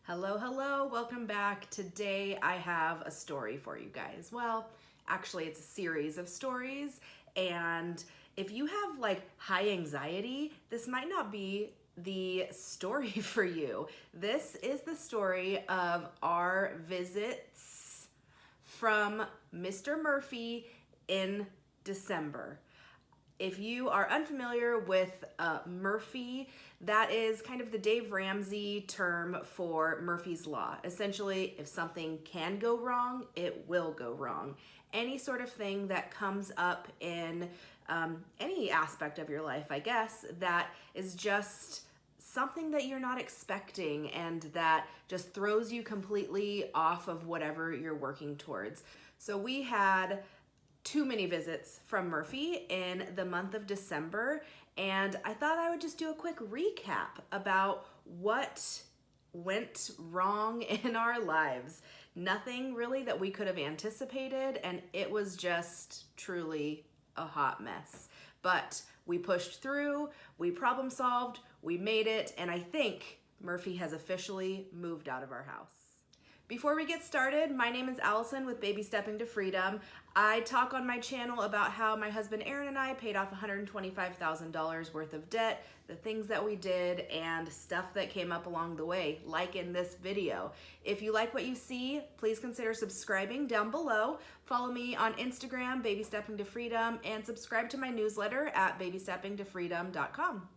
Hello, hello, welcome back. Today I have a story for you guys. Well, actually it's a series of stories, and if you have like high anxiety, this might not be the story for you. This is the story of our visits from Mr. Murphy in December. If you are unfamiliar with Murphy, that is kind of the Dave Ramsey term for Murphy's Law. Essentially, if something can go wrong, it will go wrong. Any sort of thing that comes up in any aspect of your life, I guess, that is just something that you're not expecting and that just throws you completely off of whatever you're working towards. So we had too many visits from Murphy in the month of December, and I thought I would just do a quick recap about what went wrong in our lives. Nothing really that we could have anticipated, and it was just truly a hot mess. But we pushed through, we problem solved, we made it, and I think Murphy has officially moved out of our house. Before we get started, my name is Allison with Baby Stepping to Freedom. I talk on my channel about how my husband Aaron and I paid off $125,000 worth of debt, the things that we did, and stuff that came up along the way, like in this video. If you like what you see, please consider subscribing down below. Follow me on Instagram, Baby Stepping to Freedom, and subscribe to my newsletter at babysteppingtofreedom.com.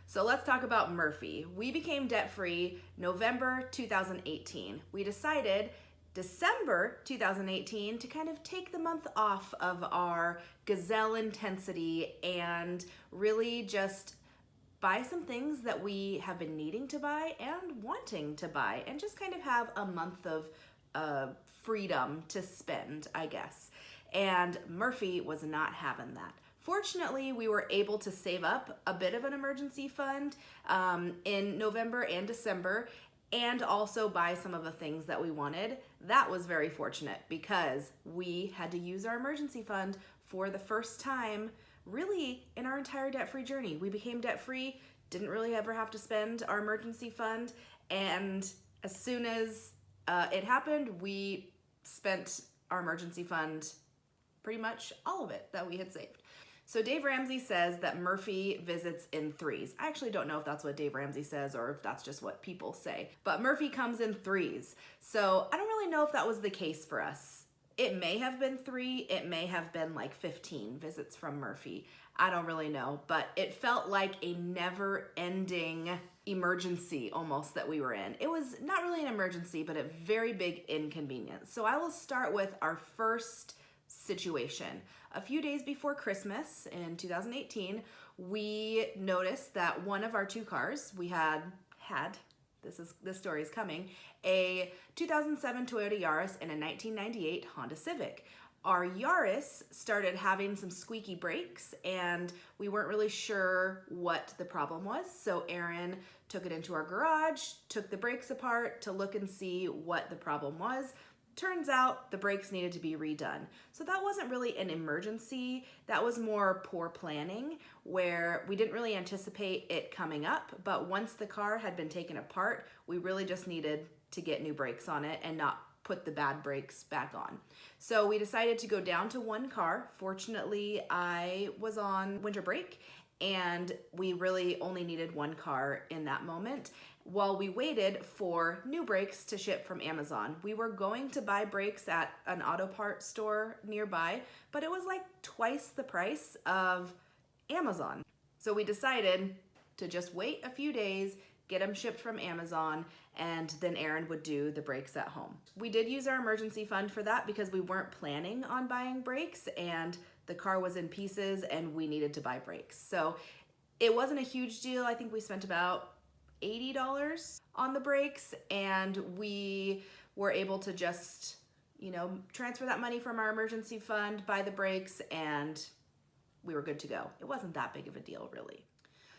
So let's talk about Murphy. We became debt-free November 2018. We decided December 2018 to kind of take the month off of our gazelle intensity and really just buy some things that we have been needing to buy and wanting to buy, and just kind of have a month of freedom to spend, I guess. And Murphy was not having that. Fortunately, we were able to save up a bit of an emergency fund in November and December, and also buy some of the things that we wanted. That was very fortunate because we had to use our emergency fund for the first time really in our entire debt-free journey. We became debt-free, didn't really ever have to spend our emergency fund, and as soon as it happened, we spent our emergency fund, pretty much all of it that we had saved. So Dave Ramsey says that Murphy visits in threes. I actually don't know if that's what Dave Ramsey says or if that's just what people say, but Murphy comes in threes. So I don't really know if that was the case for us. It may have been 3, it may have been like 15 visits from Murphy. I don't really know, but it felt like a never-ending emergency almost that we were in. It was not really an emergency, but a very big inconvenience. So I will start with our first situation. A few days before Christmas in 2018, we noticed that one of our 2 cars, we had this story is coming, a 2007 Toyota Yaris and a 1998 Honda Civic. Our Yaris started having some squeaky brakes, and we weren't really sure what the problem was. So Aaron took it into our garage, took the brakes apart to look and see what the problem was. Turns out the brakes needed to be redone. So that wasn't really an emergency. That was more poor planning, where we didn't really anticipate it coming up, but once the car had been taken apart, we really just needed to get new brakes on it and not put the bad brakes back on. So we decided to go down to 1 car. Fortunately, I was on winter break, and we really only needed 1 car in that moment. While we waited for new brakes to ship from Amazon, we were going to buy brakes at an auto parts store nearby, but it was like twice the price of Amazon. So we decided to just wait a few days, get them shipped from Amazon, and then Aaron would do the brakes at home. We did use our emergency fund for that because we weren't planning on buying brakes, and the car was in pieces and we needed to buy brakes. So it wasn't a huge deal. I think we spent about $80 on the brakes, and we were able to just, transfer that money from our emergency fund, buy the brakes, and we were good to go. It wasn't that big of a deal, really.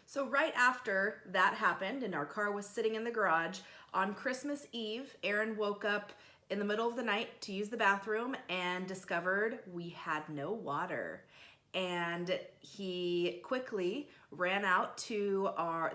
So right after that happened and our car was sitting in the garage, on Christmas Eve, Aaron woke up in the middle of the night to use the bathroom and discovered we had no water. And he quickly ran out to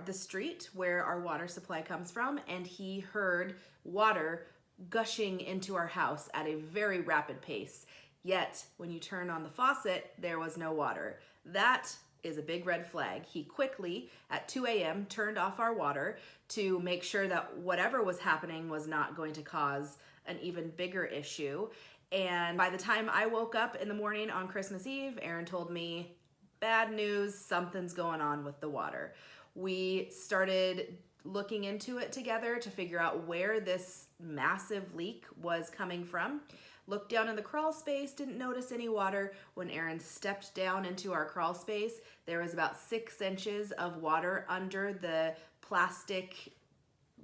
the street where our water supply comes from, and he heard water gushing into our house at a very rapid pace. Yet, when you turn on the faucet, there was no water. That is a big red flag. He quickly, at 2 a.m., turned off our water to make sure that whatever was happening was not going to cause an even bigger issue. And by the time I woke up in the morning on Christmas Eve, Aaron told me, bad news, something's going on with the water. We started looking into it together to figure out where this massive leak was coming from. Looked down in the crawl space, didn't notice any water. When Aaron stepped down into our crawl space, there was about 6 inches of water under the plastic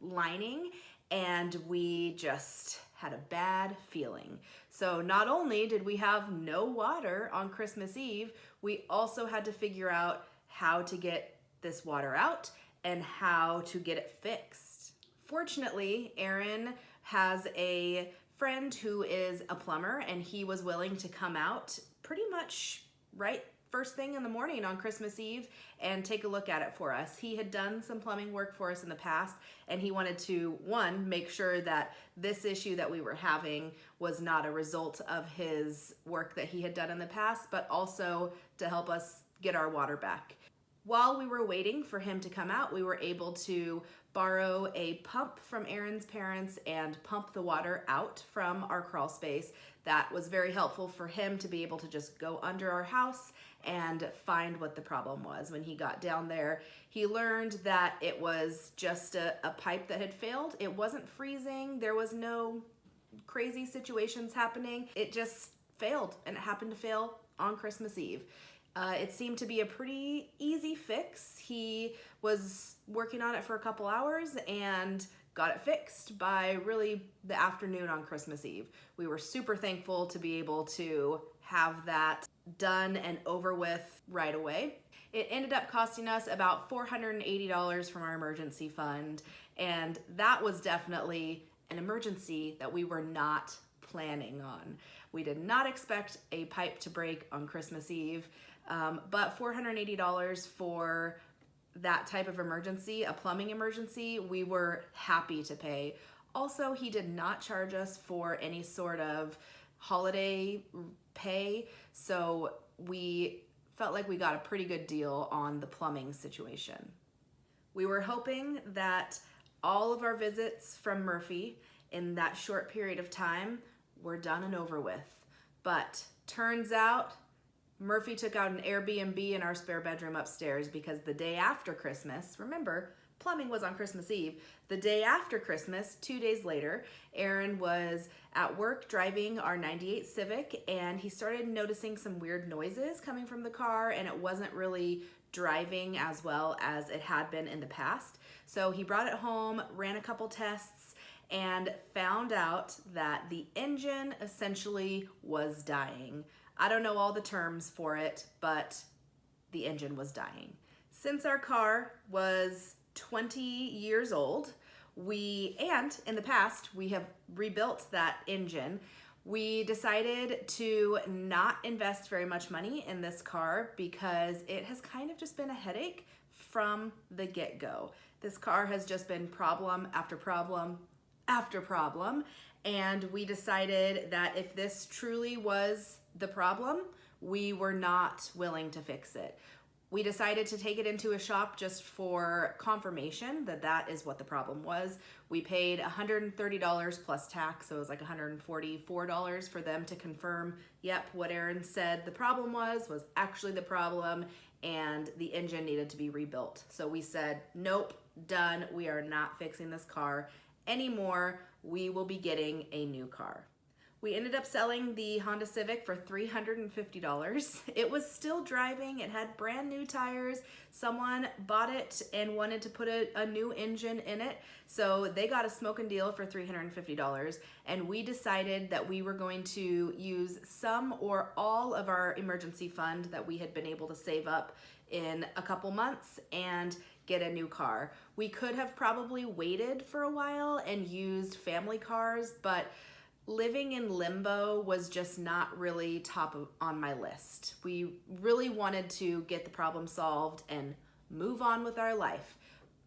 lining, and we just had a bad feeling. So not only did we have no water on Christmas Eve, we also had to figure out how to get this water out and how to get it fixed. Fortunately, Aaron has a friend who is a plumber, and he was willing to come out pretty much right first thing in the morning on Christmas Eve and take a look at it for us. He had done some plumbing work for us in the past, and he wanted to, one, make sure that this issue that we were having was not a result of his work that he had done in the past, but also to help us get our water back. While we were waiting for him to come out, we were able to borrow a pump from Aaron's parents and pump the water out from our crawl space. That was very helpful for him to be able to just go under our house and find what the problem was. When he got down there, he learned that it was just a pipe that had failed. It wasn't freezing. There was no crazy situations happening. It just failed, and it happened to fail on Christmas Eve. It seemed to be a pretty easy fix. He was working on it for a couple hours and got it fixed by really the afternoon on Christmas Eve. We were super thankful to be able to have that done and over with right away. It ended up costing us about $480 from our emergency fund, and that was definitely an emergency that we were not planning on. We did not expect a pipe to break on Christmas Eve. But $480 for that type of emergency, a plumbing emergency, we were happy to pay. Also, he did not charge us for any sort of holiday pay, so we felt like we got a pretty good deal on the plumbing situation. We were hoping that all of our visits from Murphy in that short period of time were done and over with, but turns out Murphy took out an Airbnb in our spare bedroom upstairs because the day after Christmas, remember, plumbing was on Christmas Eve. The day after Christmas, 2 days later, Aaron was at work driving our 98 Civic, and he started noticing some weird noises coming from the car, and it wasn't really driving as well as it had been in the past. So he brought it home, ran a couple tests, and found out that the engine essentially was dying. I don't know all the terms for it, but the engine was dying. Since our car was 20 years old, and in the past, we have rebuilt that engine, we decided to not invest very much money in this car because it has kind of just been a headache from the get-go. This car has just been problem after problem after problem, and we decided that if this truly was the problem, we were not willing to fix it. We decided to take it into a shop just for confirmation that that is what the problem was. We paid $130 plus tax, so it was like $144 for them to confirm, yep, what Aaron said the problem was actually the problem, and the engine needed to be rebuilt. So we said, nope, done, we are not fixing this car anymore. We will be getting a new car. We ended up selling the Honda Civic for $350. It was still driving. It had brand new tires. Someone bought it and wanted to put a new engine in it. So they got a smoking deal for $350. And we decided that we were going to use some or all of our emergency fund that we had been able to save up in a couple months and get a new car. We could have probably waited for a while and used family cars, but living in limbo was just not really on my list. We really wanted to get the problem solved and move on with our life.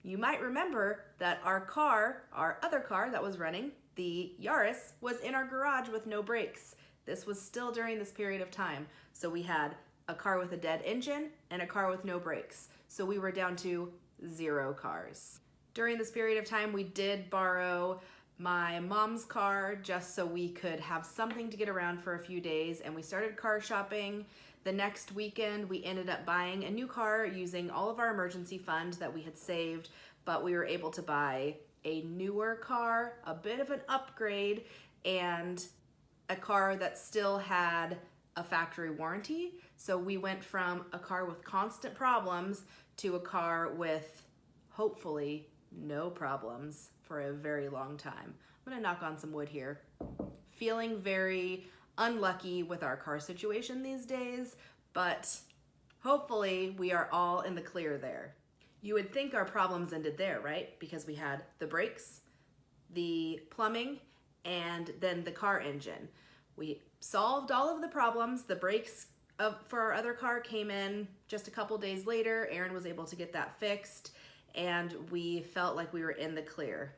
You might remember that our other car that was running, the Yaris, was in our garage with no brakes. This was still during this period of time. So we had a car with a dead engine and a car with no brakes. So we were down to 0 cars. During this period of time, we did borrow my mom's car just so we could have something to get around for a few days, and we started car shopping. The next weekend, we ended up buying a new car using all of our emergency fund that we had saved, but we were able to buy a newer car, a bit of an upgrade, and a car that still had a factory warranty. So we went from a car with constant problems to a car with hopefully no problems for a very long time. I'm gonna knock on some wood here. Feeling very unlucky with our car situation these days, but hopefully we are all in the clear there. You would think our problems ended there, right? Because we had the brakes, the plumbing, and then the car engine. We solved all of the problems. The brakes for our other car came in just a couple days later. Aaron was able to get that fixed, and we felt like we were in the clear.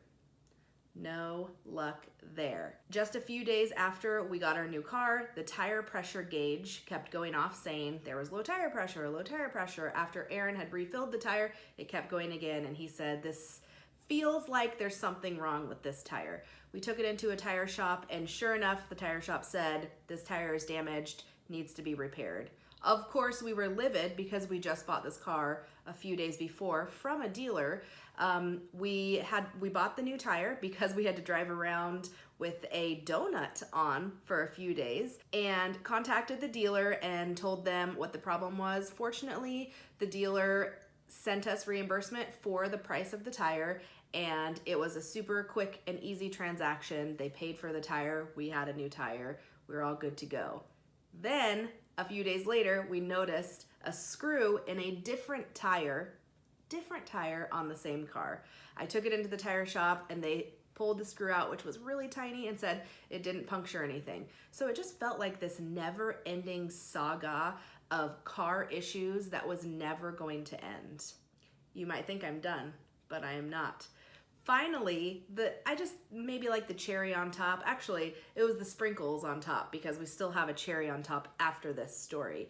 No luck there. Just a few days after we got our new car, the tire pressure gauge kept going off saying there was low tire pressure, low tire pressure. After Aaron had refilled the tire, it kept going again, and he said, this feels like there's something wrong with this tire. We took it into a tire shop, and sure enough, the tire shop said, this tire is damaged, needs to be repaired. Of course, we were livid because we just bought this car a few days before from a dealer. We bought the new tire because we had to drive around with a donut on for a few days, and contacted the dealer and told them what the problem was. Fortunately, the dealer sent us reimbursement for the price of the tire, and it was a super quick and easy transaction. They paid for the tire, we had a new tire, we were all good to go. Then, a few days later, we noticed a screw in a different tire on the same car. I took it into the tire shop, and they pulled the screw out, which was really tiny, and said it didn't puncture anything. So it just felt like this never-ending saga of car issues that was never going to end. You might think I'm done, but I am not. Finally, I just maybe like the cherry on top. Actually, it was the sprinkles on top, because we still have a cherry on top after this story.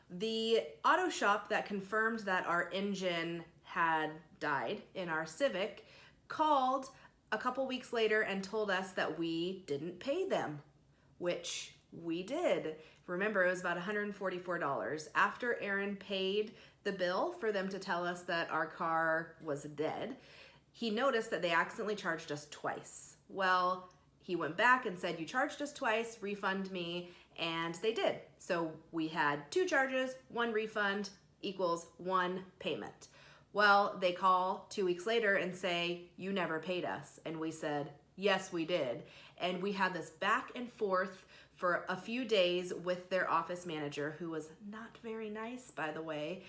The auto shop that confirmed that our engine had died in our Civic called a couple weeks later and told us that we didn't pay them, which we did. Remember, it was about $144. After Aaron paid the bill for them to tell us that our car was dead, he noticed that they accidentally charged us twice. Well, he went back and said, you charged us twice, refund me, and they did. So we had 2 charges, 1 refund equals 1 payment. Well, they call 2 weeks later and say, you never paid us. And we said, yes, we did. And we had this back and forth for a few days with their office manager, who was not very nice, by the way,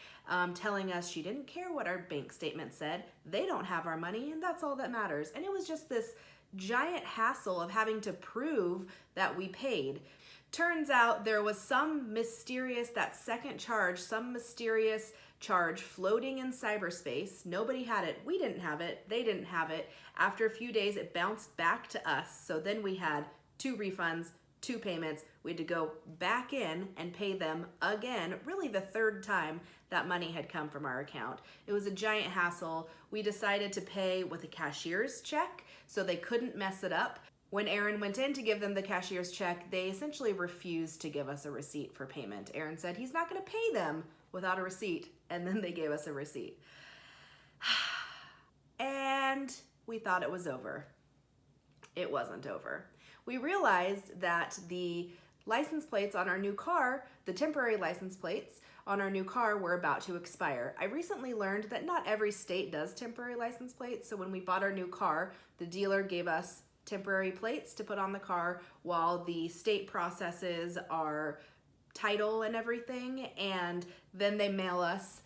telling us she didn't care what our bank statement said. They don't have our money, and that's all that matters. And it was just this giant hassle of having to prove that we paid. Turns out there was some mysterious charge floating in cyberspace. Nobody had it. We didn't have it. They didn't have it. After a few days, it bounced back to us. So then we had 2 refunds, 2 payments. We had to go back in and pay them again, really the 3rd time that money had come from our account. It was a giant hassle. We decided to pay with a cashier's check so they couldn't mess it up. When Aaron went in to give them the cashier's check, they essentially refused to give us a receipt for payment. Aaron said he's not going to pay them without a receipt, and then they gave us a receipt. And we thought it was over. It wasn't over. We realized that the license plates on our new car, the temporary license plates on our new car, were about to expire. I recently learned that not every state does temporary license plates, so when we bought our new car, the dealer gave us temporary plates to put on the car while the state processes our title and everything, and then they mail us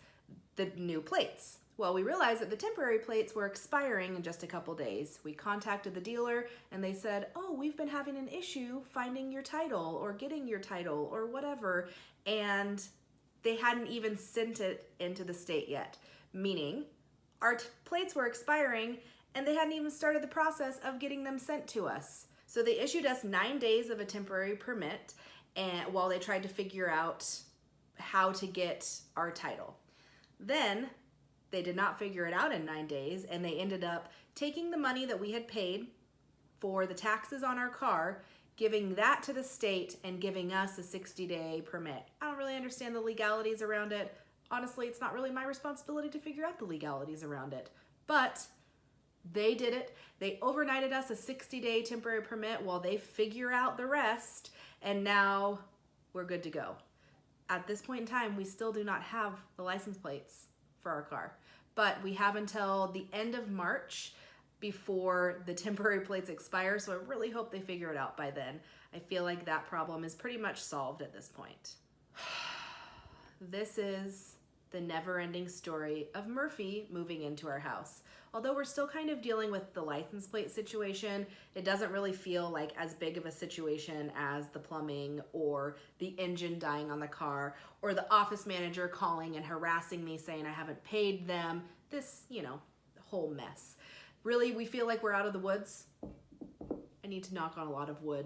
the new plates. Well, we realized that the temporary plates were expiring in just a couple days. We contacted the dealer, and they said, oh, we've been having an issue finding your title or getting your title or whatever, and they hadn't even sent it into the state yet. meaning our plates were expiring and they hadn't even started the process of getting them sent to us. So they issued us 9 days of a temporary permit, and while they tried to figure out how to get our title. Then they did not figure it out in 9 days, and they ended up taking the money that we had paid for the taxes on our car, giving that to the state and giving us a 60-day permit. I don't really understand the legalities around it. Honestly, it's not really my responsibility to figure out the legalities around it. But they did it. They overnighted us a 60-day temporary permit while they figure out the rest, and now we're good to go. At this point in time, we still do not have the license plates for our car, but we have until the end of March before the temporary plates expire, so I really hope they figure it out by then. I feel like that problem is pretty much solved at this point. This is the never-ending story of Murphy moving into our house. Although we're still kind of dealing with the license plate situation, it doesn't really feel like as big of a situation as the plumbing or the engine dying on the car or the office manager calling and harassing me saying I haven't paid them. This, whole mess. Really, we feel like we're out of the woods. I need to knock on a lot of wood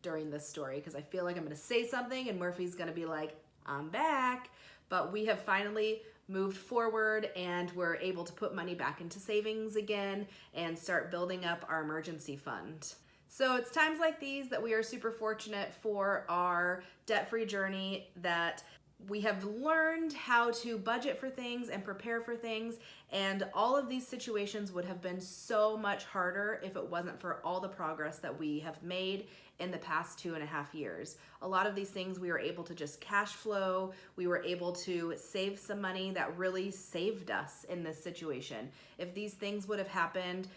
during this story because I feel like I'm going to say something and Murphy's going to be like, I'm back. But we have finally moved forward and we're able to put money back into savings again and start building up our emergency fund. So it's times like these that we are super fortunate for our debt-free journey, that we have learned how to budget for things and prepare for things, and all of these situations would have been so much harder if it wasn't for all the progress that we have made in the past 2.5 years. A lot of these things we were able to just cash flow. We were able to save some money that really saved us in this situation. If these things would have happened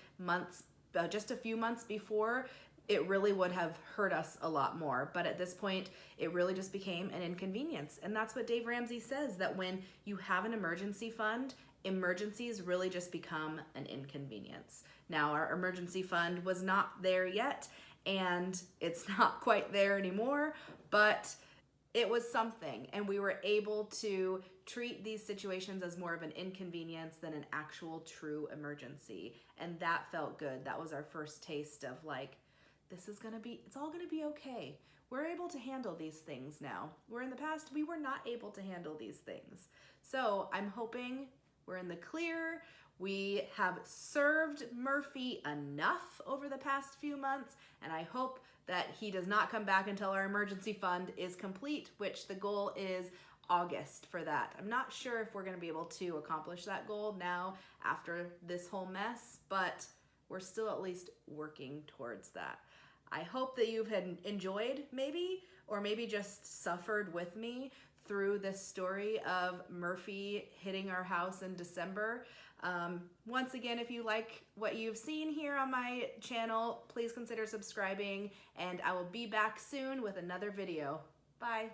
just a few months before, it really would have hurt us a lot more. But at this point, it really just became an inconvenience. And that's what Dave Ramsey says, that when you have an emergency fund, emergencies really just become an inconvenience. Now, our emergency fund was not there yet, and it's not quite there anymore, but it was something. And we were able to treat these situations as more of an inconvenience than an actual true emergency. And that felt good. That was our first taste of like, it's all gonna be okay. We're able to handle these things now. Where in the past, we were not able to handle these things. So I'm hoping we're in the clear. We have served Murphy enough over the past few months, and I hope that he does not come back until our emergency fund is complete, which the goal is August for that. I'm not sure if we're gonna be able to accomplish that goal now after this whole mess, but we're still at least working towards that. I hope that you've enjoyed or maybe just suffered with me through this story of Murphy hitting our house in December. Once again, if you like what you've seen here on my channel, please consider subscribing, and I will be back soon with another video. Bye.